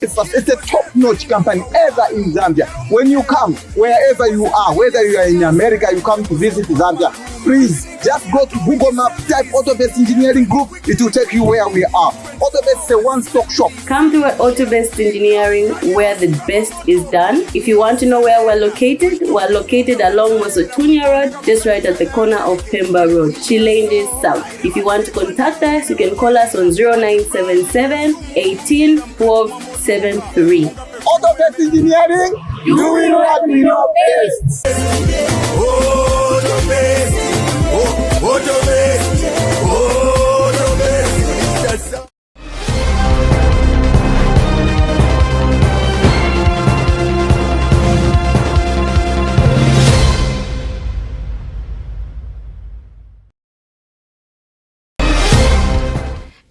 It's a top-notch company ever in Zambia. When you come, wherever you are, whether you are in America, you come to visit Zambia, please just go to Google Maps, type Autobest Engineering Group, it will take you where we are. Autobest is a one-stop shop. Come to Autobest Engineering, where the best is done. If you want to know where we're located along Mosotunya Road, just right at the corner of Pemba Road, Chilende South. If you want to contact us, you can call us on 0977 18 12 73. Autobest Engineering, doing what we know best. Autobest, Autobest, Autobest.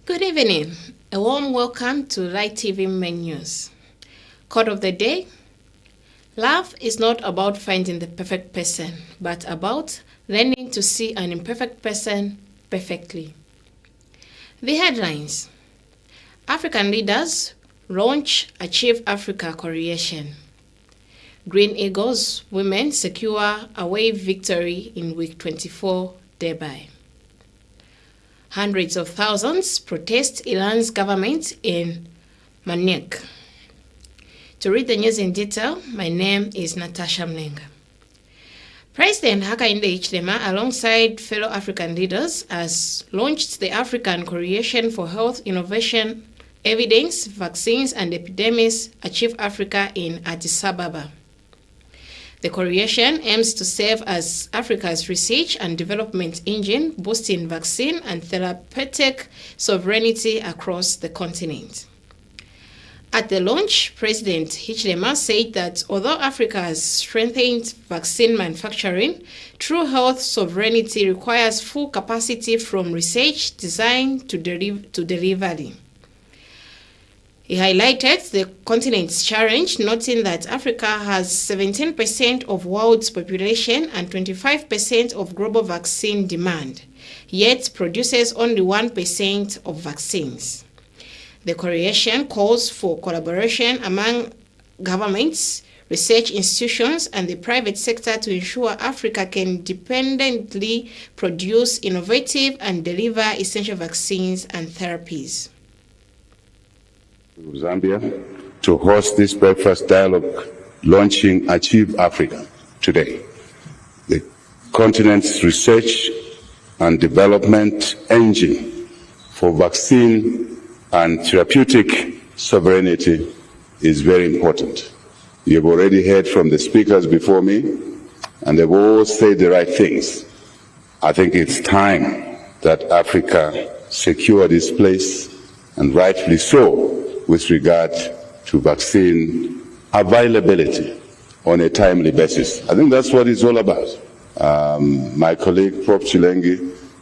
Good evening. A warm welcome to Light TV Main News. Quote of the day: love is not about finding the perfect person, but about learning to see an imperfect person perfectly. The headlines: African leaders launch Achieve Africa Coalition. Green Eagles women secure away victory in week 24 Derby. Hundreds of thousands protest Iran's government in Munich. To read the news in detail, my name is Natasha Mlenga. President Hakainde Hichilema, alongside fellow African leaders, has launched the African Coalition for Health Innovation, Evidence, Vaccines and Epidemics, Achieve Africa in Addis Ababa. The coalition aims to serve as Africa's research and development engine, boosting vaccine and therapeutic sovereignty across the continent. At the launch, President Hichilema said that although Africa has strengthened vaccine manufacturing, true health sovereignty requires full capacity from research, design to delivery. He highlighted the continent's challenge, noting that Africa has 17% of world's population and 25% of global vaccine demand, yet produces only 1% of vaccines. The coalition calls for collaboration among governments, research institutions, and the private sector to ensure Africa can independently produce innovative and deliver essential vaccines and therapies. Zambia to host this breakfast dialogue launching Achieve Africa today, the continent's research and development engine for vaccine and therapeutic sovereignty is very important. You've already heard from the speakers before me, and they've all said the right things. I think it's time that Africa secure this place, and rightfully so, with regard to vaccine availability on a timely basis. I think that's what it's all about. My colleague, Prof. Chilengi,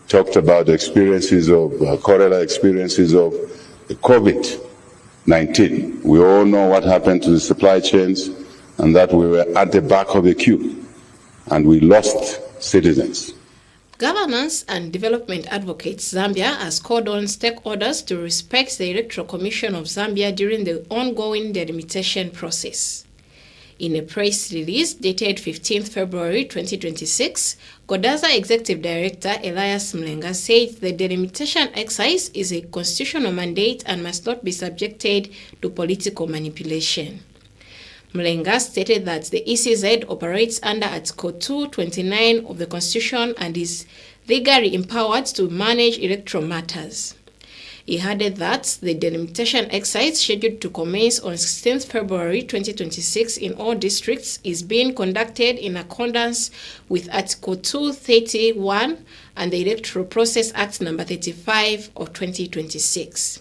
talked about the experiences of, correlative experiences of the COVID-19. We all know what happened to the supply chains, and that we were at the back of the queue, and we lost citizens. Governance and Development Advocates Zambia has called on stakeholders to respect the Electoral Commission of Zambia during the ongoing delimitation process. In a press release dated 15th February 2026, GODAZA Executive Director Elias Mlenga said the delimitation exercise is a constitutional mandate and must not be subjected to political manipulation. Mlenga stated that the ECZ operates under Article 229 of the Constitution and is legally empowered to manage electoral matters. He added that the delimitation exercise scheduled to commence on 16th February 2026 in all districts is being conducted in accordance with Article 231 and the Electoral Process Act No. 35 of 2026.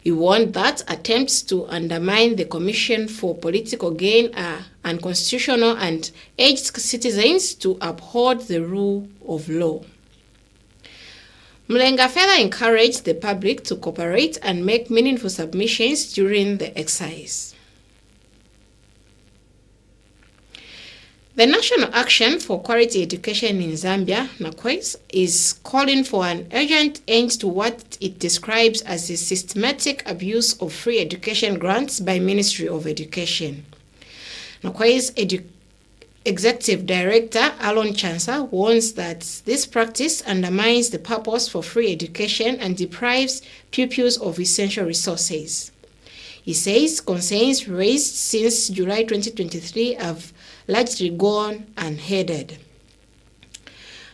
He warned that attempts to undermine the Commission for political gain are unconstitutional and urged citizens to uphold the rule of law. Mlenga further encouraged the public to cooperate and make meaningful submissions during the exercise. The National Action for Quality Education in Zambia, NAQUAS, is calling for an urgent end to what it describes as the systematic abuse of free education grants by Ministry of Education. NAQUAS Executive Director Alon Chansa warns that this practice undermines the purpose for free education and deprives pupils of essential resources. He says concerns raised since July 2023 have largely gone unheeded.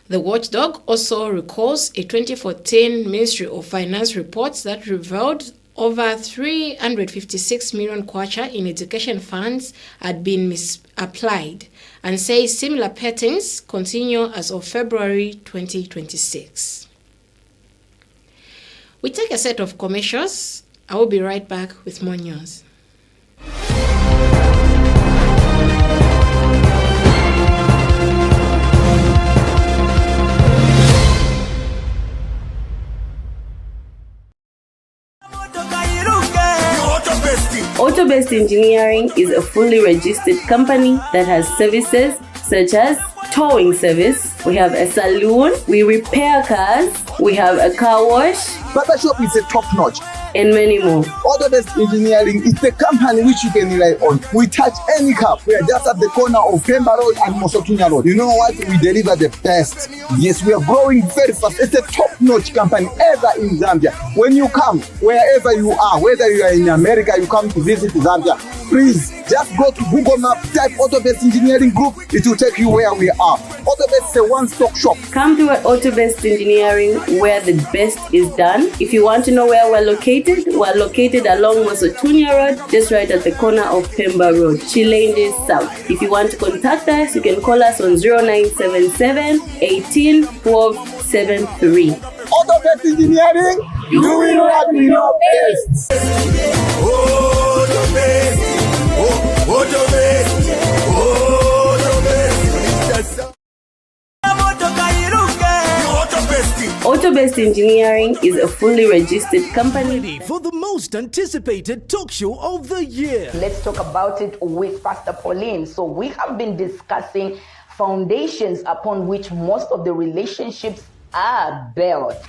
The watchdog also recalls a 2014 Ministry of Finance report that revealed over 356 million kwacha in education funds had been misapplied and says similar patterns continue as of February 2026. We take a set of commercials. I will be right back with more news. Auto-Best Engineering is a fully registered company that has services such as towing service. We have a saloon, we repair cars, we have a car wash, Barbershop is a top-notch. and many more. Auto-Best Engineering is the company which you can rely on. We touch any car. We are just at the corner of Pemba Road and Mosotunya Road. You know what? We deliver the best. Yes, we are growing very fast. It's a top-notch company ever in Zambia. When you come, wherever you are, whether you are in America, you come to visit Zambia, please just go to Google Map, type Auto-Best Engineering Group. It will take you where we are. Auto-Best is a one-stop shop. Come to Auto-Best Engineering where the best is done. If you want to know where we're located along Mosotunya Road, just right at the corner of Pemba Road, Chilende South. If you want to contact us, you can call us on 0977 18 12 73. Auto-Best Engineering, doing what we know best. Auto-Best Engineering is a fully registered company. Ready for the most anticipated talk show of the year. Let's talk about it with Pastor Pauline. So we have been discussing foundations upon which most of the relationships are built.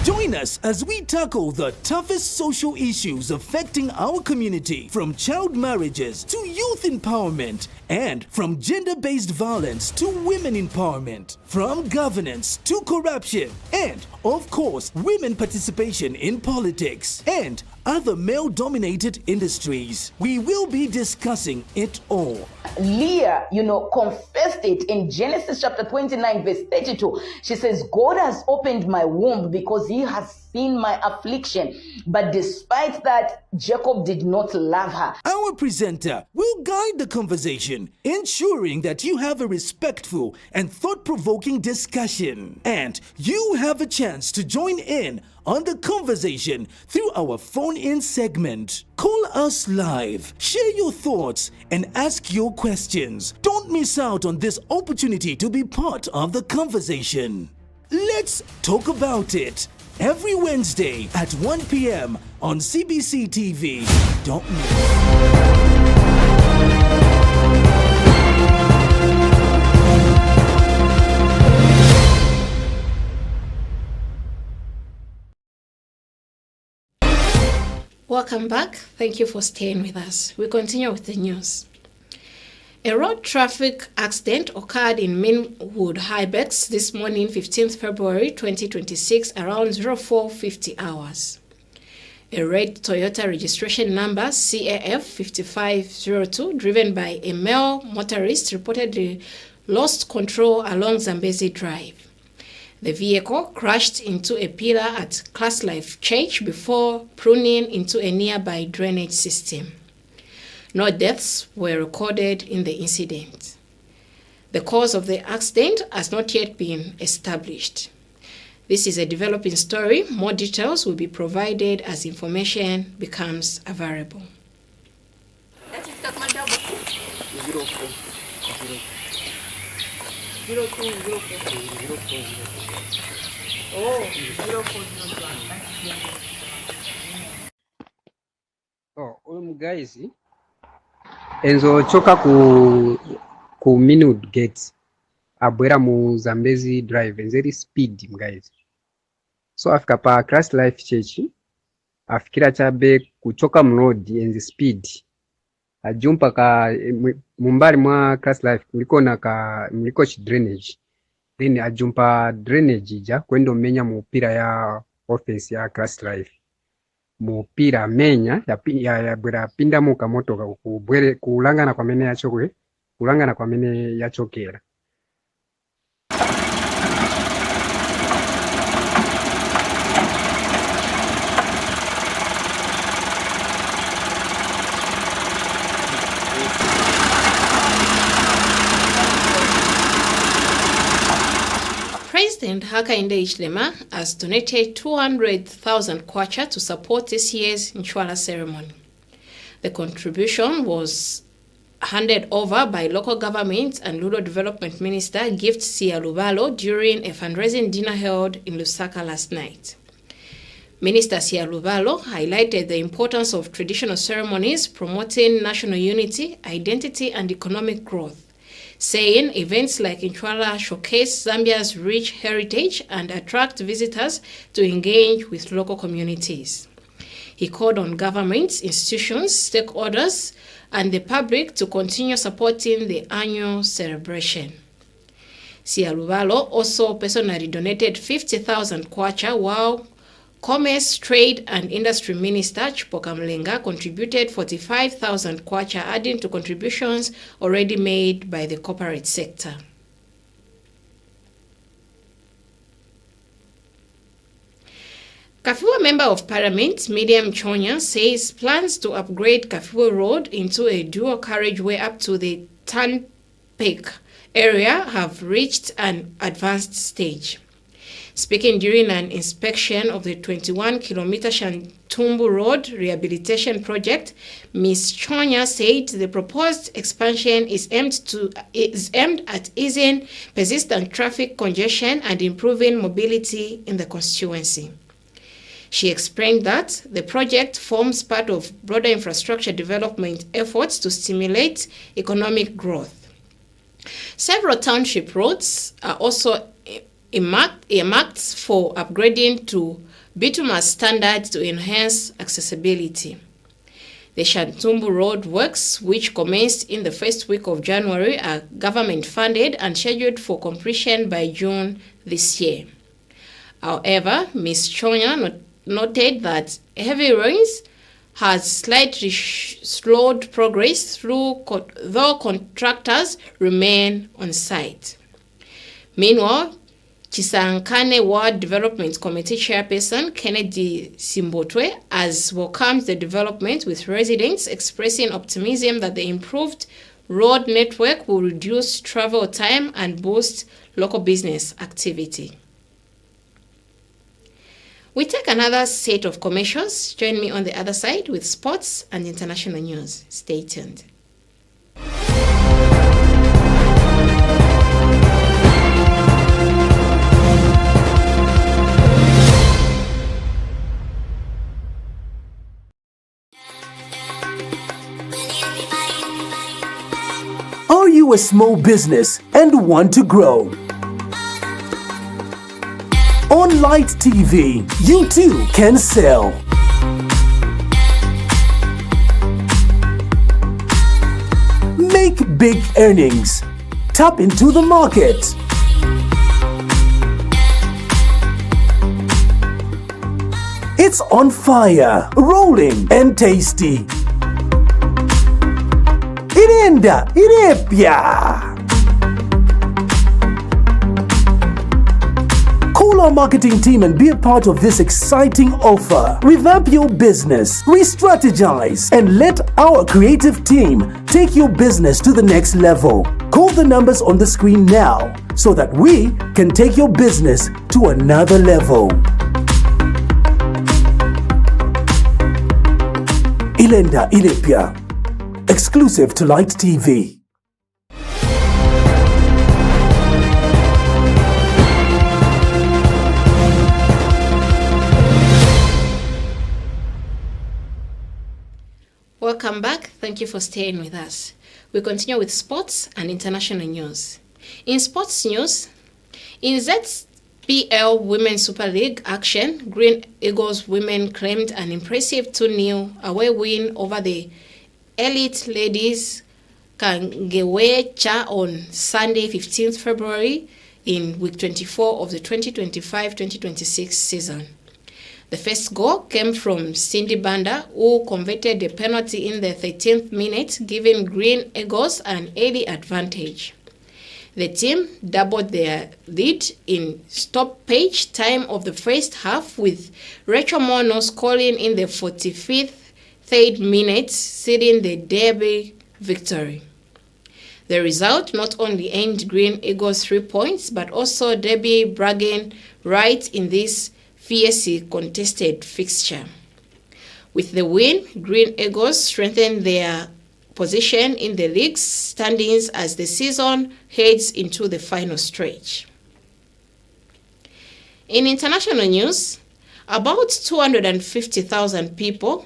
Join us as we tackle the toughest social issues affecting our community, from child marriages to youth empowerment, and from gender-based violence to women empowerment, from governance to corruption, and, of course, women participation in politics, and other male-dominated industries. We will be discussing it all. Leah, confessed it in Genesis chapter 29, verse 32. She says, God has opened my womb because he has seen my affliction. But despite that, Jacob did not love her. Our presenter will guide the conversation, ensuring that you have a respectful and thought-provoking discussion. And you have a chance to join in on the conversation through our phone-in segment. Call us live, share your thoughts, and ask your questions. Don't miss out on this opportunity to be part of the conversation. Let's talk about it. Every Wednesday at 1 p.m. on CBC TV. Don't miss. Welcome back. Thank you for staying with us. We continue with the news. A road traffic accident occurred in Minwood Highbecks this morning, 15th February 2026, around 0450 hours. A red Toyota registration number CAF 5502, driven by a male motorist, reportedly lost control along Zambezi Drive. The vehicle crashed into a pillar at Class Life Church before pruning into a nearby drainage system. No deaths were recorded in the incident. The cause of the accident has not yet been established. This is a developing story. More details will be provided as information becomes available. Uyu mugayizi enzochoka ku Minwood Gate abwera mu Zambezi Drive nzeri speed guys. So afika pa Christ Life Church afikira chabe kuchoka mroad enzi speed ajumpa ka mumbali mwa Christ Life muliko drainage, then ajumpa drainage ja kwendo menya mupira ya office ya Christ Life mupira menya ya bwera pinda muka motoka kubwere kulangana kwa mene yachokwe kulangana kwa mene yachokera. President Hakainde Hichilema has donated 200,000 kwacha to support this year's Nchwala ceremony. The contribution was handed over by local government and rural development minister Gift Siyalubalo during a fundraising dinner held in Lusaka last night. Minister Siyalubalo highlighted the importance of traditional ceremonies promoting national unity, identity, and economic growth, saying events like Nchwala showcase Zambia's rich heritage and attract visitors to engage with local communities. He called on governments, institutions, stakeholders, and the public to continue supporting the annual celebration. Siyalubalo also personally donated 50,000 kwacha, while Commerce, Trade and Industry Minister Chipoka Mlenga contributed 45,000 kwacha, adding to contributions already made by the corporate sector. Kafue Member of Parliament Miriam Chonya says plans to upgrade Kafue Road into a dual carriageway up to the Turnpike area have reached an advanced stage. Speaking during an inspection of the 21-kilometer Shantumbu Road rehabilitation project, Ms. Chonya said the proposed expansion is aimed at easing persistent traffic congestion and improving mobility in the constituency. She explained that the project forms part of broader infrastructure development efforts to stimulate economic growth. Several township roads are also earmarked for upgrading to bituminous standards to enhance accessibility. The Shantumbu Road works, which commenced in the first week of January, are government-funded and scheduled for completion by June this year. However, Ms. Chonya noted that heavy rains has slightly slowed progress though contractors remain on site. Meanwhile, Chisankane Ward Development Committee Chairperson Kennedy Simbotwe has welcomed the development, with residents expressing optimism that the improved road network will reduce travel time and boost local business activity. We take another set of commercials. Join me on the other side with sports and international news. Stay tuned. Are you a small business and want to grow? On Light TV, you too can sell. Make big earnings. Tap into the market. It's on fire, rolling and tasty. Irenda, irepia. Call our marketing team and be a part of this exciting offer. Revamp your business, re-strategize, and let our creative team take your business to the next level. Call the numbers on the screen now so that we can take your business to another level. Ilenda Ilepia, exclusive to Light TV. Welcome welcome back. Thank you for staying with us. We continue with sports and international news. In sports news, in ZPL Women's Super League action, Green Eagles women claimed an impressive 2-0 away win over the elite ladies Kangewecha on Sunday, 15th February in week 24 of the 2025-2026 season. The first goal came from Cindy Banda, who converted a penalty in the 13th minute, giving Green Eagles an early advantage. The team doubled their lead in stoppage time of the first half, with Rachel Mono scoring in the 45th minute, sealing the derby victory. The result not only earned Green Eagles 3 points, but also derby bragging right in this fiercely contested fixture. With the win, Green Eagles strengthened their position in the league's standings as the season heads into the final stretch. In international news, about 250,000 people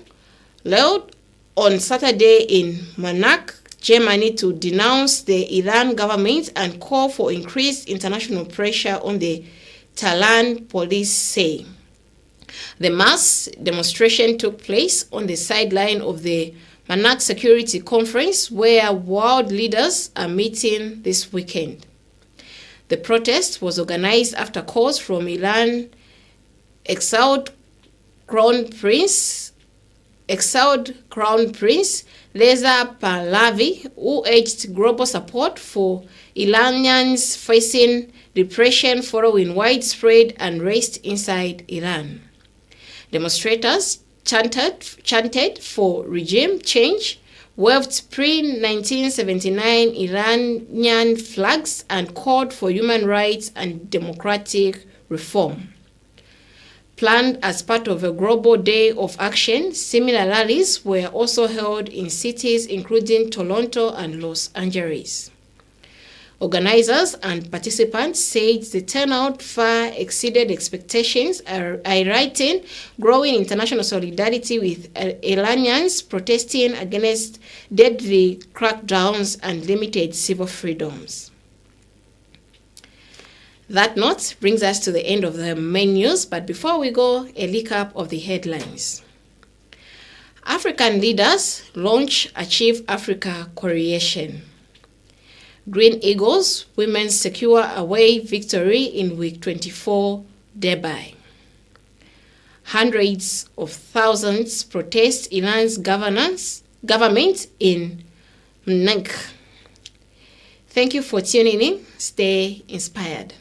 rallied on Saturday in Munich, Germany, to denounce the Iran government and call for increased international pressure on the Tehran, police say. The mass demonstration took place on the sideline of the Munich Security Conference, where world leaders are meeting this weekend. The protest was organized after calls from Iran's exiled Crown Prince Reza Pahlavi, who urged global support for Iranians facing repression following widespread unrest inside Iran. Demonstrators chanted for regime change, waved pre-1979 Iranian flags, and called for human rights and democratic reform. Planned as part of a global day of action, similar rallies were also held in cities including Toronto and Los Angeles. Organizers and participants said the turnout far exceeded expectations, highlighting growing international solidarity with Iranians protesting against deadly crackdowns and limited civil freedoms. That note brings us to the end of the main news, but before we go, a recap of the headlines. African leaders launch Achieve Africa coalition. Green Eagles women secure away victory in week 24 Dubai. Hundreds of thousands protest Iran's government in Munich. Thank you for tuning in. Stay inspired.